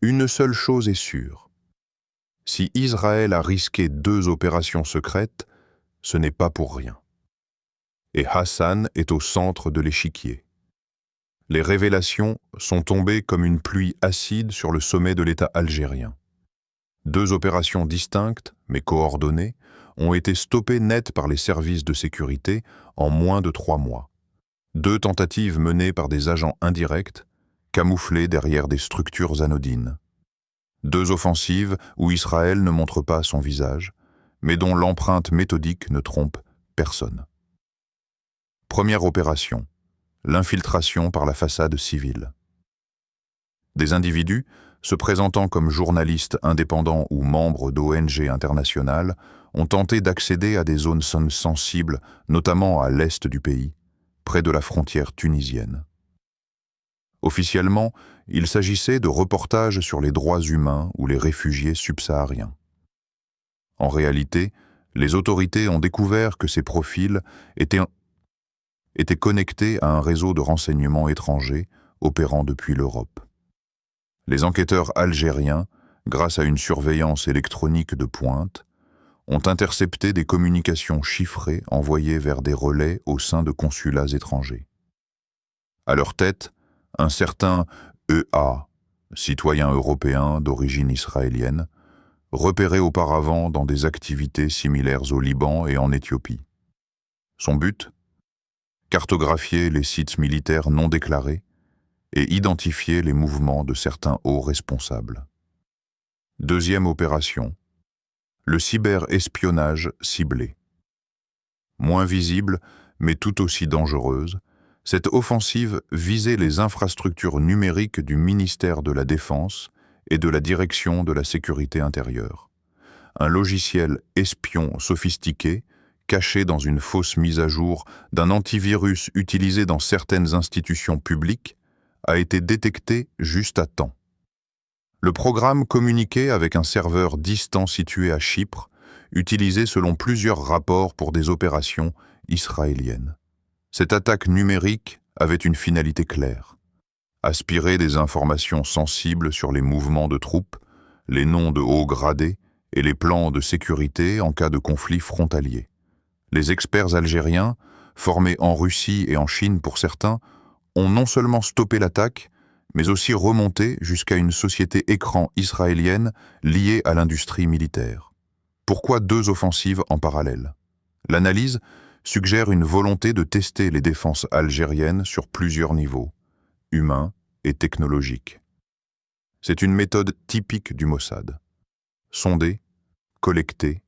Une seule chose est sûre. Si Israël a risqué 2 opérations secrètes, ce n'est pas pour rien. Et Hassan est au centre de l'échiquier. Les révélations sont tombées comme une pluie acide sur le sommet de l'État algérien. 2 opérations distinctes, mais coordonnées, ont été stoppées net par les services de sécurité en moins de 3 mois. 2 tentatives menées par des agents indirects, camouflés derrière des structures anodines. 2 offensives où Israël ne montre pas son visage, mais dont l'empreinte méthodique ne trompe personne. Première opération, l'infiltration par la façade civile. Des individus, se présentant comme journalistes indépendants ou membres d'ONG internationales, ont tenté d'accéder à des zones sensibles, notamment à l'est du pays, près de la frontière tunisienne. Officiellement, il s'agissait de reportages sur les droits humains ou les réfugiés subsahariens. En réalité, les autorités ont découvert que ces profils étaient connectés à un réseau de renseignements étrangers opérant depuis l'Europe. Les enquêteurs algériens, grâce à une surveillance électronique de pointe, ont intercepté des communications chiffrées envoyées vers des relais au sein de consulats étrangers. À leur tête, un certain E.A., citoyen européen d'origine israélienne, repéré auparavant dans des activités similaires au Liban et en Éthiopie. Son but ? Cartographier les sites militaires non déclarés et identifier les mouvements de certains hauts responsables. Deuxième opération, le cyberespionnage ciblé. Moins visible, mais tout aussi dangereuse, cette offensive visait les infrastructures numériques du ministère de la Défense et de la Direction de la Sécurité intérieure. Un logiciel espion sophistiqué, caché dans une fausse mise à jour d'un antivirus utilisé dans certaines institutions publiques, a été détecté juste à temps. Le programme communiquait avec un serveur distant situé à Chypre, utilisé selon plusieurs rapports pour des opérations israéliennes. Cette attaque numérique avait une finalité claire: aspirer des informations sensibles sur les mouvements de troupes, les noms de hauts gradés et les plans de sécurité en cas de conflit frontalier. Les experts algériens, formés en Russie et en Chine pour certains, ont non seulement stoppé l'attaque, mais aussi remonté jusqu'à une société écran israélienne liée à l'industrie militaire. Pourquoi 2 offensives en parallèle? L'analyse suggère une volonté de tester les défenses algériennes sur plusieurs niveaux, humains et technologiques. C'est une méthode typique du Mossad. Sonder, collecter,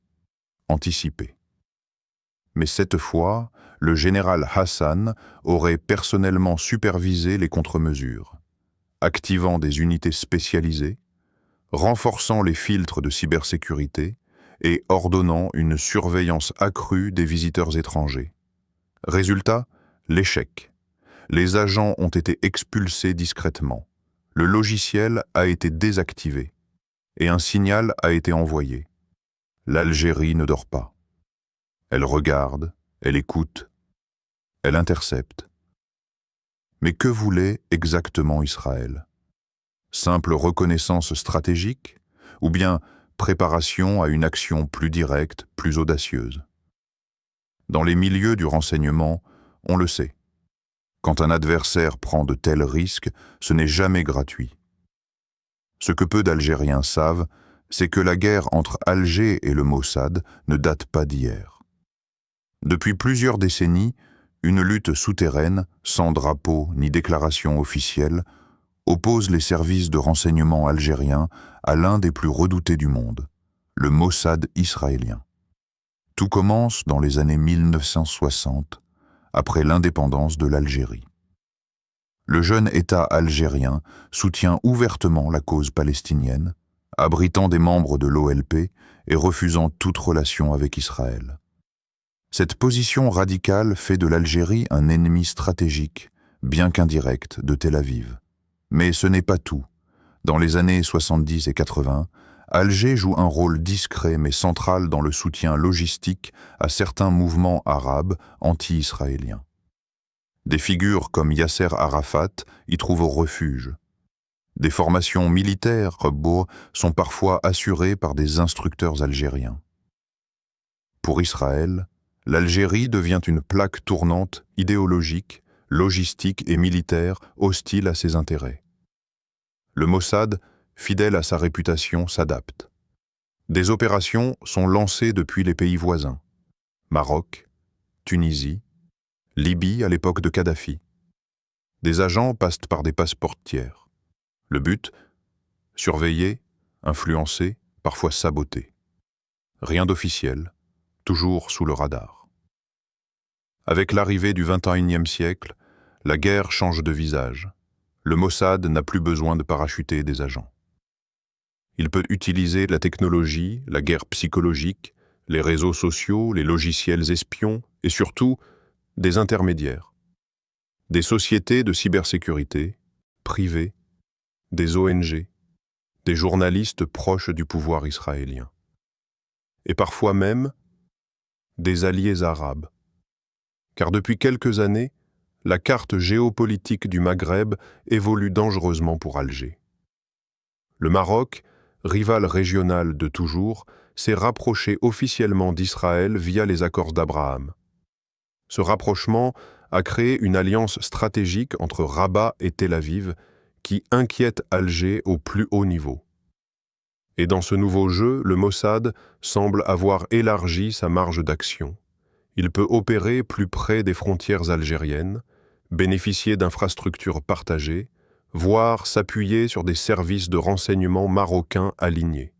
anticiper. Mais cette fois, le général Hassan aurait personnellement supervisé les contre-mesures, activant des unités spécialisées, renforçant les filtres de cybersécurité et ordonnant une surveillance accrue des visiteurs étrangers. Résultat, l'échec. Les agents ont été expulsés discrètement, le logiciel a été désactivé et un signal a été envoyé. L'Algérie ne dort pas. Elle regarde, elle écoute, elle intercepte. Mais que voulait exactement Israël? Simple reconnaissance stratégique, ou bien préparation à une action plus directe, plus audacieuse? Dans les milieux du renseignement, on le sait. Quand un adversaire prend de tels risques, ce n'est jamais gratuit. Ce que peu d'Algériens savent, c'est que la guerre entre Alger et le Mossad ne date pas d'hier. Depuis plusieurs décennies, une lutte souterraine, sans drapeau ni déclaration officielle, oppose les services de renseignement algériens à l'un des plus redoutés du monde, le Mossad israélien. Tout commence dans les années 1960, après l'indépendance de l'Algérie. Le jeune État algérien soutient ouvertement la cause palestinienne, abritant des membres de l'OLP et refusant toute relation avec Israël. Cette position radicale fait de l'Algérie un ennemi stratégique, bien qu'indirect, de Tel Aviv. Mais ce n'est pas tout. Dans les années 70 et 80, Alger joue un rôle discret mais central dans le soutien logistique à certains mouvements arabes anti-israéliens. Des figures comme Yasser Arafat y trouvent refuge. Des formations militaires sont parfois assurées par des instructeurs algériens. Pour Israël, l'Algérie devient une plaque tournante idéologique, logistique et militaire hostile à ses intérêts. Le Mossad, fidèle à sa réputation, s'adapte. Des opérations sont lancées depuis les pays voisins. Maroc, Tunisie, Libye à l'époque de Kadhafi. Des agents passent par des passeportières. Le but, surveiller, influencer, parfois saboter. Rien d'officiel, toujours sous le radar. Avec l'arrivée du XXIe siècle, la guerre change de visage. Le Mossad n'a plus besoin de parachuter des agents. Il peut utiliser la technologie, la guerre psychologique, les réseaux sociaux, les logiciels espions et surtout des intermédiaires. Des sociétés de cybersécurité, privées, des ONG, des journalistes proches du pouvoir israélien. Et parfois même des alliés arabes. Car depuis quelques années, la carte géopolitique du Maghreb évolue dangereusement pour Alger. Le Maroc, rival régional de toujours, s'est rapproché officiellement d'Israël via les accords d'Abraham. Ce rapprochement a créé une alliance stratégique entre Rabat et Tel Aviv qui inquiète Alger au plus haut niveau. Et dans ce nouveau jeu, le Mossad semble avoir élargi sa marge d'action. Il peut opérer plus près des frontières algériennes, bénéficier d'infrastructures partagées, voire s'appuyer sur des services de renseignement marocains alignés.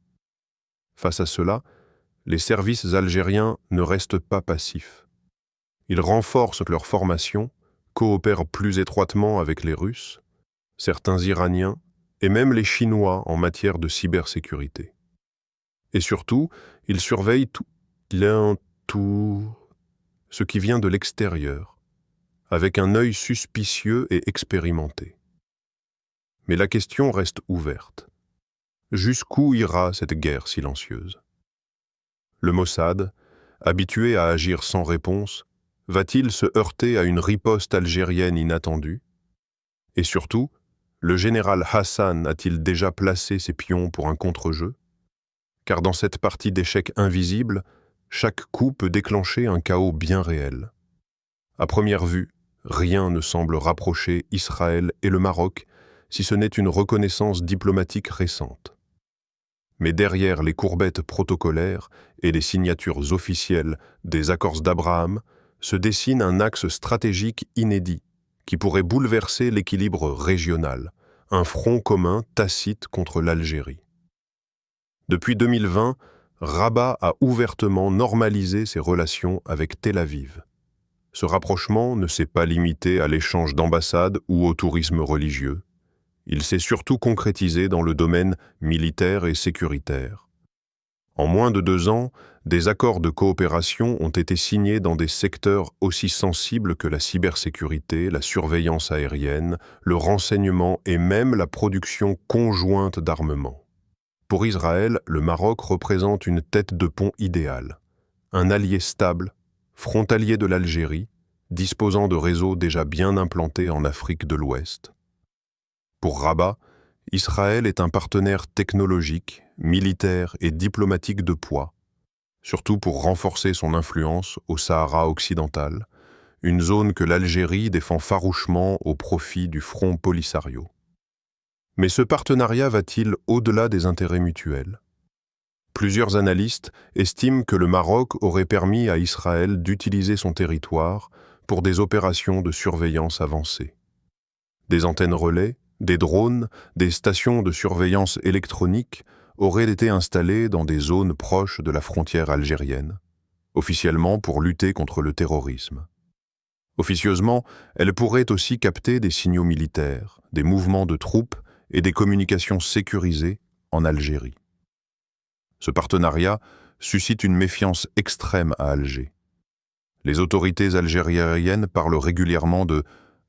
Face à cela, les services algériens ne restent pas passifs. Ils renforcent leur formation, coopèrent plus étroitement avec les Russes, certains Iraniens et même les Chinois en matière de cybersécurité. Et surtout, ils surveillent tout ce qui vient de l'extérieur, avec un œil suspicieux et expérimenté. Mais la question reste ouverte. Jusqu'où ira cette guerre silencieuse? Le Mossad, habitué à agir sans réponse, va-t-il se heurter à une riposte algérienne inattendue? Et surtout, le général Hassan a-t-il déjà placé ses pions pour un contre-jeu? Car dans cette partie d'échecs invisible, chaque coup peut déclencher un chaos bien réel. À première vue, rien ne semble rapprocher Israël et le Maroc, si ce n'est une reconnaissance diplomatique récente. Mais derrière les courbettes protocolaires et les signatures officielles des accords d'Abraham se dessine un axe stratégique inédit qui pourrait bouleverser l'équilibre régional, un front commun tacite contre l'Algérie. Depuis 2020, Rabat a ouvertement normalisé ses relations avec Tel Aviv. Ce rapprochement ne s'est pas limité à l'échange d'ambassades ou au tourisme religieux. Il s'est surtout concrétisé dans le domaine militaire et sécuritaire. En moins de 2 ans, des accords de coopération ont été signés dans des secteurs aussi sensibles que la cybersécurité, la surveillance aérienne, le renseignement et même la production conjointe d'armements. Pour Israël, le Maroc représente une tête de pont idéale, un allié stable, frontalier de l'Algérie, disposant de réseaux déjà bien implantés en Afrique de l'Ouest. Pour Rabat, Israël est un partenaire technologique, militaire et diplomatique de poids, surtout pour renforcer son influence au Sahara occidental, une zone que l'Algérie défend farouchement au profit du Front Polisario. Mais ce partenariat va-t-il au-delà des intérêts mutuels? Plusieurs analystes estiment que le Maroc aurait permis à Israël d'utiliser son territoire pour des opérations de surveillance avancées. Des antennes relais, des drones, des stations de surveillance électronique auraient été installées dans des zones proches de la frontière algérienne, officiellement pour lutter contre le terrorisme. Officieusement, elles pourraient aussi capter des signaux militaires, des mouvements de troupes et des communications sécurisées en Algérie. Ce partenariat suscite une méfiance extrême à Alger. Les autorités algériennes parlent régulièrement de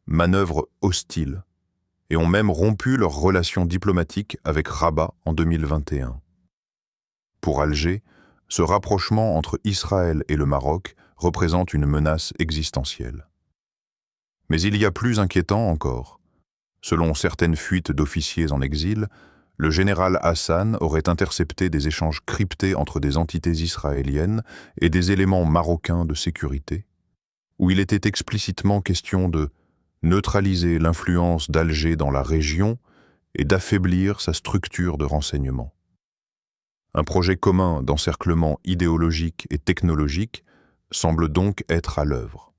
manœuvres hostiles et ont même rompu leurs relations diplomatiques avec Rabat en 2021. Pour Alger, ce rapprochement entre Israël et le Maroc représente une menace existentielle. Mais il y a plus inquiétant encore. Selon certaines fuites d'officiers en exil, le général Hassan aurait intercepté des échanges cryptés entre des entités israéliennes et des éléments marocains de sécurité, où il était explicitement question de neutraliser l'influence d'Alger dans la région et d'affaiblir sa structure de renseignement. Un projet commun d'encerclement idéologique et technologique semble donc être à l'œuvre.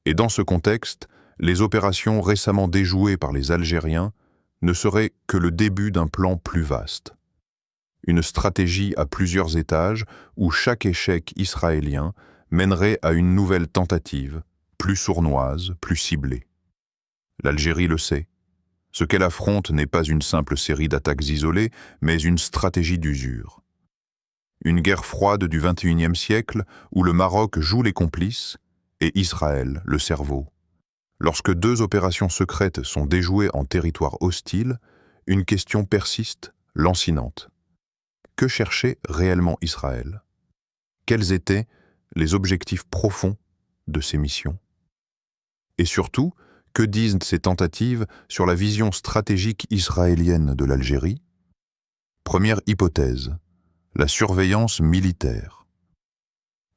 Et dans ce contexte, les opérations récemment déjouées par les Algériens ne seraient que le début d'un plan plus vaste. Une stratégie à plusieurs étages où chaque échec israélien mènerait à une nouvelle tentative, plus sournoise, plus ciblée. L'Algérie le sait. Ce qu'elle affronte n'est pas une simple série d'attaques isolées, mais une stratégie d'usure. Une guerre froide du XXIe siècle où le Maroc joue les complices et Israël le cerveau. Lorsque deux opérations secrètes sont déjouées en territoire hostile, une question persiste, lancinante. Que cherchait réellement Israël? Quels étaient les objectifs profonds de ces missions? Et surtout, que disent ces tentatives sur la vision stratégique israélienne de l'Algérie? Première hypothèse, la surveillance militaire.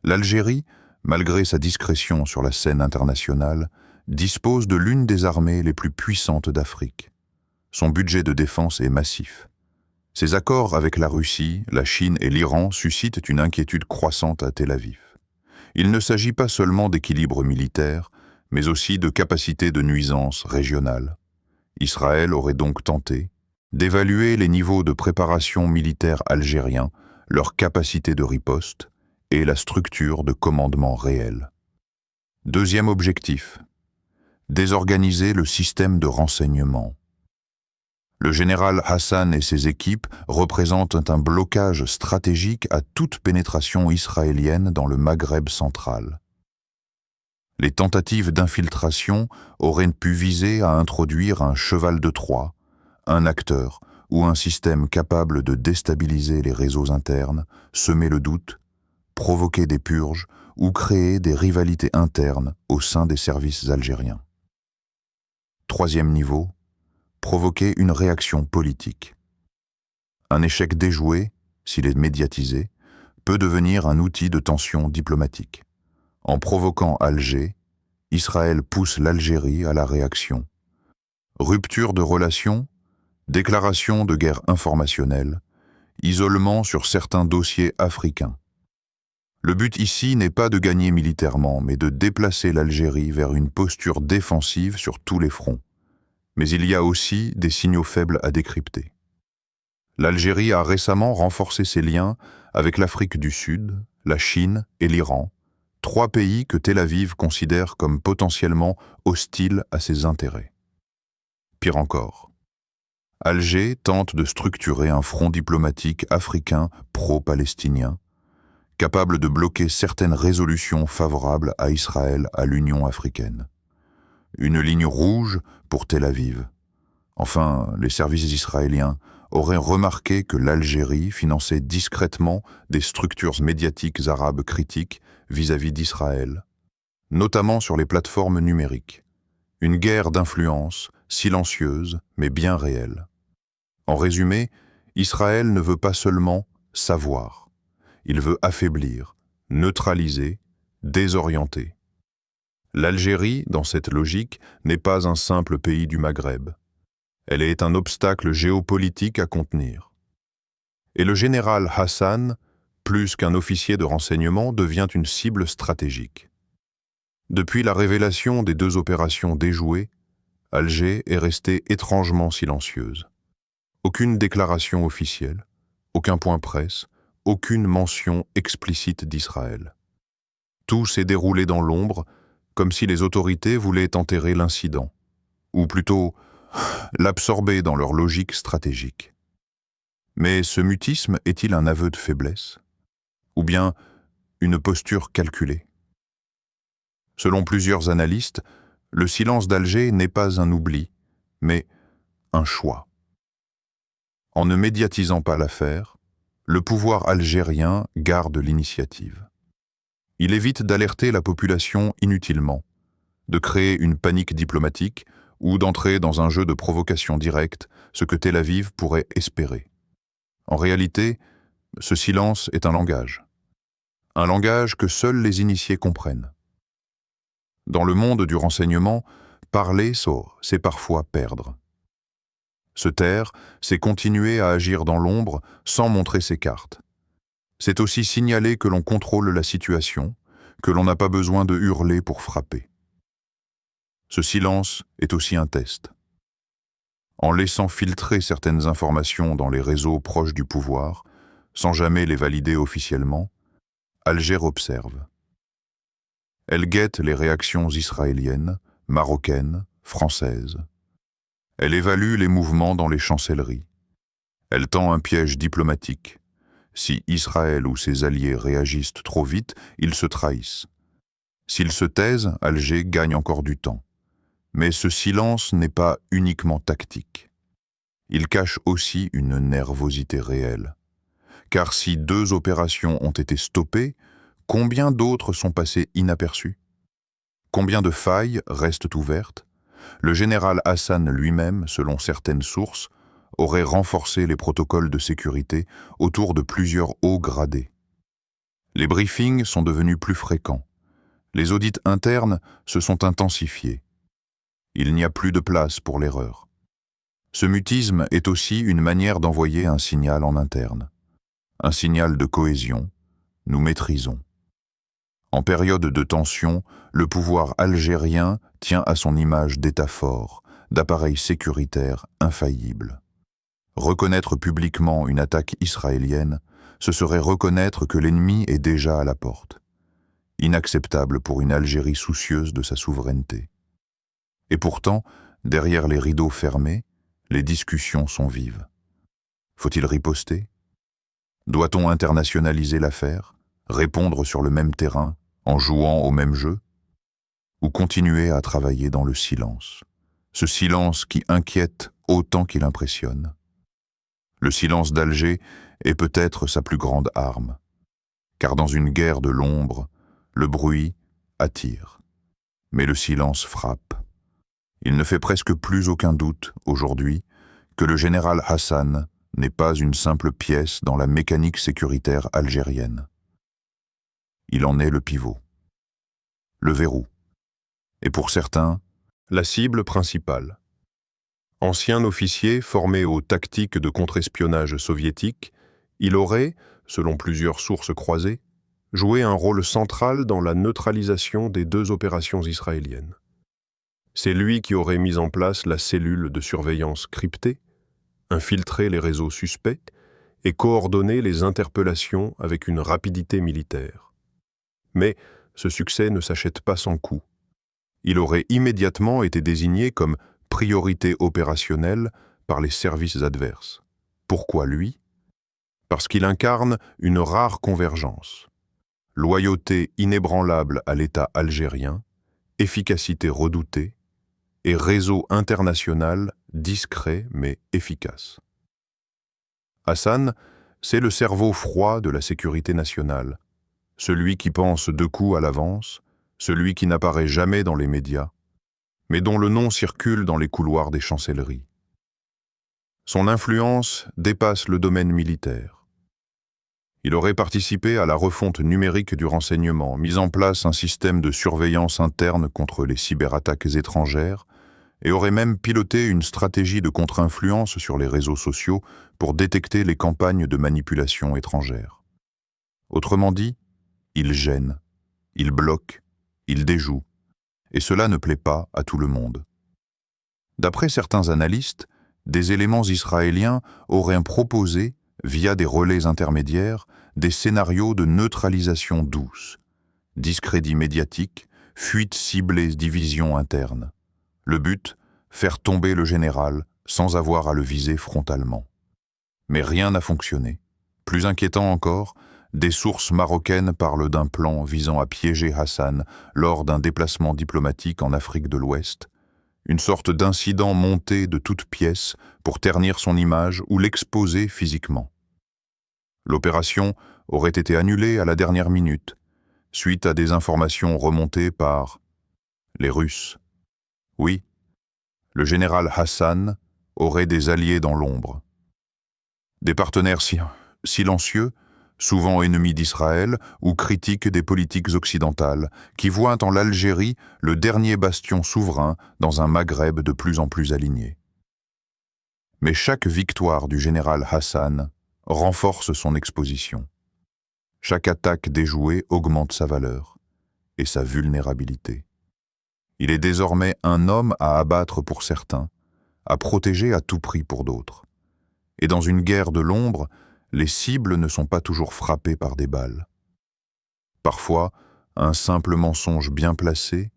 L'Algérie, malgré sa discrétion sur la scène internationale, dispose de l'une des armées les plus puissantes d'Afrique. Son budget de défense est massif. Ses accords avec la Russie, la Chine et l'Iran suscitent une inquiétude croissante à Tel Aviv. Il ne s'agit pas seulement d'équilibre militaire, mais aussi de capacité de nuisance régionale. Israël aurait donc tenté d'évaluer les niveaux de préparation militaire algériens, leur capacité de riposte et la structure de commandement réel. Deuxième objectif, désorganiser le système de renseignement. Le général Hassan et ses équipes représentent un blocage stratégique à toute pénétration israélienne dans le Maghreb central. Les tentatives d'infiltration auraient pu viser à introduire un cheval de Troie, un acteur ou un système capable de déstabiliser les réseaux internes, semer le doute, provoquer des purges ou créer des rivalités internes au sein des services algériens. Troisième niveau, provoquer une réaction politique. Un échec déjoué, s'il est médiatisé, peut devenir un outil de tension diplomatique. En provoquant Alger, Israël pousse l'Algérie à la réaction. Rupture de relations, déclaration de guerre informationnelle, isolement sur certains dossiers africains. Le but ici n'est pas de gagner militairement, mais de déplacer l'Algérie vers une posture défensive sur tous les fronts. Mais il y a aussi des signaux faibles à décrypter. L'Algérie a récemment renforcé ses liens avec l'Afrique du Sud, la Chine et l'Iran, trois pays que Tel Aviv considère comme potentiellement hostiles à ses intérêts. Pire encore, Alger tente de structurer un front diplomatique africain pro-palestinien, capable de bloquer certaines résolutions favorables à Israël à l'Union africaine. Une ligne rouge pour Tel Aviv. Enfin, les services israéliens auraient remarqué que l'Algérie finançait discrètement des structures médiatiques arabes critiques vis-à-vis d'Israël, notamment sur les plateformes numériques. Une guerre d'influence, silencieuse, mais bien réelle. En résumé, Israël ne veut pas seulement savoir. Il veut affaiblir, neutraliser, désorienter. L'Algérie, dans cette logique, n'est pas un simple pays du Maghreb. Elle est un obstacle géopolitique à contenir. Et le général Hassan, plus qu'un officier de renseignement, devient une cible stratégique. Depuis la révélation des deux opérations déjouées, Alger est restée étrangement silencieuse. Aucune déclaration officielle, aucun point presse, aucune mention explicite d'Israël. Tout s'est déroulé dans l'ombre, comme si les autorités voulaient enterrer l'incident, ou plutôt l'absorber dans leur logique stratégique. Mais ce mutisme est-il un aveu de faiblesse? Ou bien une posture calculée? Selon plusieurs analystes, le silence d'Alger n'est pas un oubli, mais un choix. En ne médiatisant pas l'affaire, le pouvoir algérien garde l'initiative. Il évite d'alerter la population inutilement, de créer une panique diplomatique ou d'entrer dans un jeu de provocation directe, ce que Tel Aviv pourrait espérer. En réalité, ce silence est un langage que seuls les initiés comprennent. Dans le monde du renseignement, parler, c'est parfois perdre. Se taire, c'est continuer à agir dans l'ombre sans montrer ses cartes. C'est aussi signaler que l'on contrôle la situation, que l'on n'a pas besoin de hurler pour frapper. Ce silence est aussi un test. En laissant filtrer certaines informations dans les réseaux proches du pouvoir, sans jamais les valider officiellement, Alger observe. Elle guette les réactions israéliennes, marocaines, françaises. Elle évalue les mouvements dans les chancelleries. Elle tend un piège diplomatique. Si Israël ou ses alliés réagissent trop vite, ils se trahissent. S'ils se taisent, Alger gagne encore du temps. Mais ce silence n'est pas uniquement tactique. Il cache aussi une nervosité réelle. Car si 2 opérations ont été stoppées, combien d'autres sont passées inaperçues? Combien de failles restent ouvertes? Le général Hassan lui-même, selon certaines sources, aurait renforcé les protocoles de sécurité autour de plusieurs hauts gradés. Les briefings sont devenus plus fréquents. Les audits internes se sont intensifiés. Il n'y a plus de place pour l'erreur. Ce mutisme est aussi une manière d'envoyer un signal en interne. Un signal de cohésion, nous maîtrisons. En période de tension, le pouvoir algérien tient à son image d'État fort, d'appareil sécuritaire infaillible. Reconnaître publiquement une attaque israélienne, ce serait reconnaître que l'ennemi est déjà à la porte. Inacceptable pour une Algérie soucieuse de sa souveraineté. Et pourtant, derrière les rideaux fermés, les discussions sont vives. Faut-il riposter? Doit-on internationaliser l'affaire, répondre sur le même terrain, en jouant au même jeu? Ou continuer à travailler dans le silence? Ce silence qui inquiète autant qu'il impressionne. Le silence d'Alger est peut-être sa plus grande arme. Car dans une guerre de l'ombre, le bruit attire. Mais le silence frappe. Il ne fait presque plus aucun doute, aujourd'hui, que le général Hassan n'est pas une simple pièce dans la mécanique sécuritaire algérienne. Il en est le pivot, le verrou, et pour certains, la cible principale. Ancien officier formé aux tactiques de contre-espionnage soviétique, il aurait, selon plusieurs sources croisées, joué un rôle central dans la neutralisation des 2 opérations israéliennes. C'est lui qui aurait mis en place la cellule de surveillance cryptée, infiltré les réseaux suspects et coordonné les interpellations avec une rapidité militaire. Mais ce succès ne s'achète pas sans coût. Il aurait immédiatement été désigné comme priorité opérationnelle par les services adverses. Pourquoi lui? Parce qu'il incarne une rare convergence. Loyauté inébranlable à l'État algérien, efficacité redoutée, et réseau international discret mais efficace. Hassan, c'est le cerveau froid de la sécurité nationale, celui qui pense 2 coups à l'avance, celui qui n'apparaît jamais dans les médias, mais dont le nom circule dans les couloirs des chancelleries. Son influence dépasse le domaine militaire. Il aurait participé à la refonte numérique du renseignement, mis en place un système de surveillance interne contre les cyberattaques étrangères, et aurait même piloté une stratégie de contre-influence sur les réseaux sociaux pour détecter les campagnes de manipulation étrangères. Autrement dit, il gêne, il bloque, il déjoue, et cela ne plaît pas à tout le monde. D'après certains analystes, des éléments israéliens auraient proposé, via des relais intermédiaires, des scénarios de neutralisation douce, discrédit médiatique, fuite ciblée, division interne. Le but, faire tomber le général sans avoir à le viser frontalement. Mais rien n'a fonctionné. Plus inquiétant encore, des sources marocaines parlent d'un plan visant à piéger Hassan lors d'un déplacement diplomatique en Afrique de l'Ouest, une sorte d'incident monté de toutes pièces pour ternir son image ou l'exposer physiquement. L'opération aurait été annulée à la dernière minute, suite à des informations remontées par les Russes. Oui, le général Hassan aurait des alliés dans l'ombre. Des partenaires silencieux, souvent ennemis d'Israël ou critiques des politiques occidentales, qui voient en l'Algérie le dernier bastion souverain dans un Maghreb de plus en plus aligné. Mais chaque victoire du général Hassan renforce son exposition. Chaque attaque déjouée augmente sa valeur et sa vulnérabilité. Il est désormais un homme à abattre pour certains, à protéger à tout prix pour d'autres. Et dans une guerre de l'ombre, les cibles ne sont pas toujours frappées par des balles. Parfois, un simple mensonge bien placé,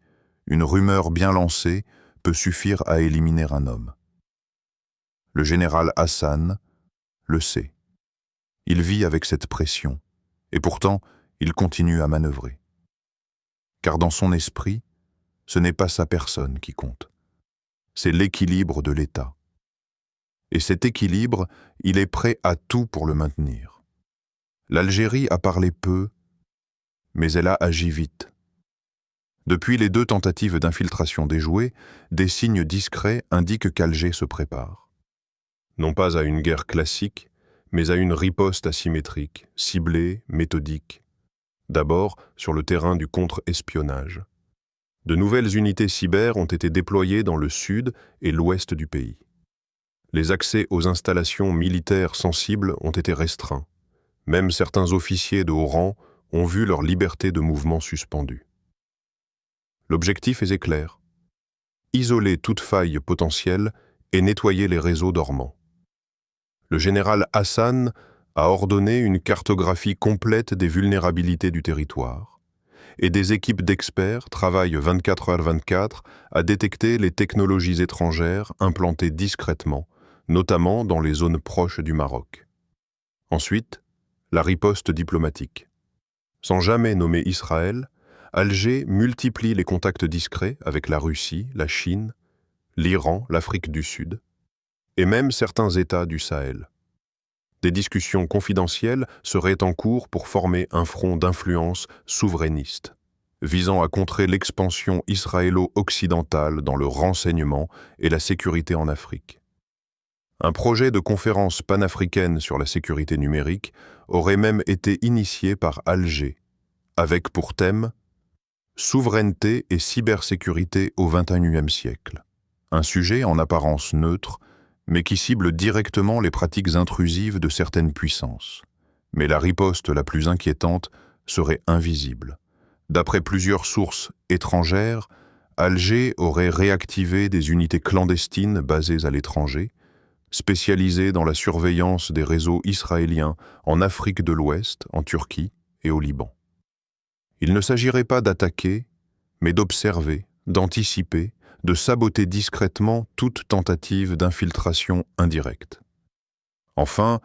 une rumeur bien lancée, peut suffire à éliminer un homme. Le général Hassan le sait. Il vit avec cette pression, et pourtant, il continue à manœuvrer. Car dans son esprit, ce n'est pas sa personne qui compte. C'est l'équilibre de l'État. Et cet équilibre, il est prêt à tout pour le maintenir. L'Algérie a parlé peu, mais elle a agi vite. Depuis les 2 tentatives d'infiltration déjouées, des signes discrets indiquent qu'Alger se prépare. Non pas à une guerre classique, mais à une riposte asymétrique, ciblée, méthodique. D'abord sur le terrain du contre-espionnage. De nouvelles unités cyber ont été déployées dans le sud et l'ouest du pays. Les accès aux installations militaires sensibles ont été restreints. Même certains officiers de haut rang ont vu leur liberté de mouvement suspendue. L'objectif est clair. Isoler toute faille potentielle et nettoyer les réseaux dormants. Le général Hassan a ordonné une cartographie complète des vulnérabilités du territoire, et des équipes d'experts travaillent 24h/24 à détecter les technologies étrangères implantées discrètement, notamment dans les zones proches du Maroc. Ensuite, la riposte diplomatique. Sans jamais nommer Israël, Alger multiplie les contacts discrets avec la Russie, la Chine, l'Iran, l'Afrique du Sud, et même certains États du Sahel. Des discussions confidentielles seraient en cours pour former un front d'influence souverainiste, visant à contrer l'expansion israélo-occidentale dans le renseignement et la sécurité en Afrique. Un projet de conférence panafricaine sur la sécurité numérique aurait même été initié par Alger, avec pour thème « Souveraineté et cybersécurité au XXIe siècle ». Un sujet en apparence neutre, mais qui cible directement les pratiques intrusives de certaines puissances. Mais la riposte la plus inquiétante serait invisible. D'après plusieurs sources étrangères, Alger aurait réactivé des unités clandestines basées à l'étranger, spécialisées dans la surveillance des réseaux israéliens en Afrique de l'Ouest, en Turquie et au Liban. Il ne s'agirait pas d'attaquer, mais d'observer, d'anticiper, de saboter discrètement toute tentative d'infiltration indirecte. Enfin,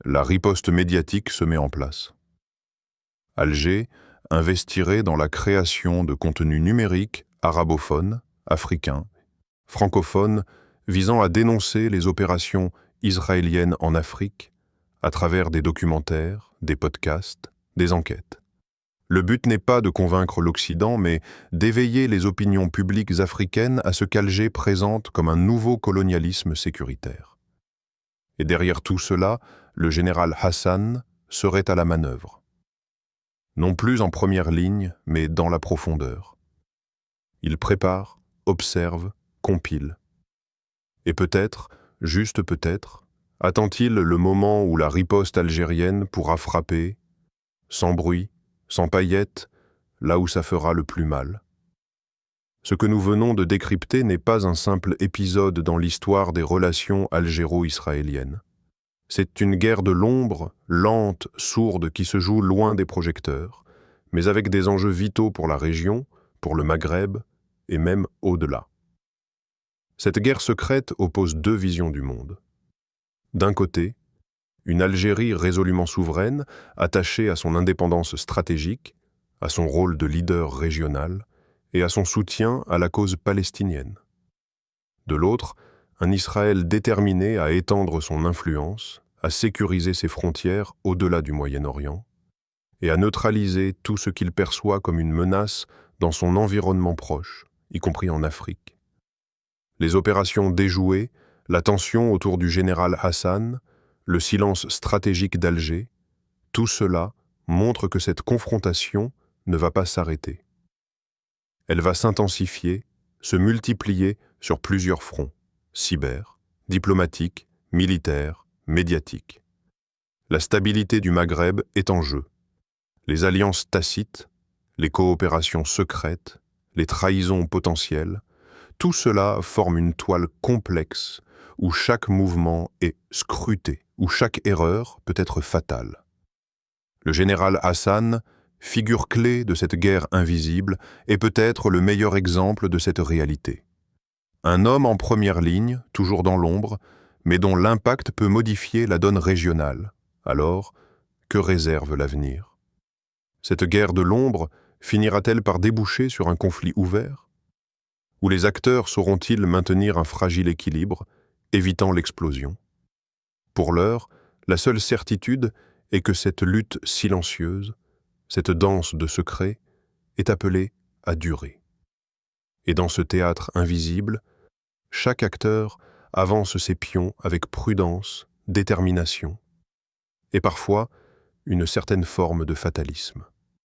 la riposte médiatique se met en place. Alger investirait dans la création de contenus numériques arabophones, africains, francophones, visant à dénoncer les opérations israéliennes en Afrique à travers des documentaires, des podcasts, des enquêtes. Le but n'est pas de convaincre l'Occident, mais d'éveiller les opinions publiques africaines à ce qu'Alger présente comme un nouveau colonialisme sécuritaire. Et derrière tout cela, le général Hassan serait à la manœuvre. Non plus en première ligne, mais dans la profondeur. Il prépare, observe, compile. Et peut-être, juste peut-être, attend-il le moment où la riposte algérienne pourra frapper, sans bruit, sans paillettes, là où ça fera le plus mal. Ce que nous venons de décrypter n'est pas un simple épisode dans l'histoire des relations algéro-israéliennes. C'est une guerre de l'ombre, lente, sourde, qui se joue loin des projecteurs, mais avec des enjeux vitaux pour la région, pour le Maghreb, et même au-delà. Cette guerre secrète oppose 2 visions du monde. D'un côté, une Algérie résolument souveraine, attachée à son indépendance stratégique, à son rôle de leader régional et à son soutien à la cause palestinienne. De l'autre, un Israël déterminé à étendre son influence, à sécuriser ses frontières au-delà du Moyen-Orient et à neutraliser tout ce qu'il perçoit comme une menace dans son environnement proche, y compris en Afrique. Les opérations déjouées, la tension autour du général Hassan, le silence stratégique d'Alger, tout cela montre que cette confrontation ne va pas s'arrêter. Elle va s'intensifier, se multiplier sur plusieurs fronts, cyber, diplomatique, militaire, médiatique. La stabilité du Maghreb est en jeu. Les alliances tacites, les coopérations secrètes, les trahisons potentielles, tout cela forme une toile complexe où chaque mouvement est scruté, où chaque erreur peut être fatale. Le général Hassan, figure clé de cette guerre invisible, est peut-être le meilleur exemple de cette réalité. Un homme en première ligne, toujours dans l'ombre, mais dont l'impact peut modifier la donne régionale. Alors, que réserve l'avenir? Cette guerre de l'ombre finira-t-elle par déboucher sur un conflit ouvert? Où les acteurs sauront-ils maintenir un fragile équilibre, évitant l'explosion? Pour l'heure, la seule certitude est que cette lutte silencieuse, cette danse de secrets, est appelée à durer. Et dans ce théâtre invisible, chaque acteur avance ses pions avec prudence, détermination, et parfois une certaine forme de fatalisme.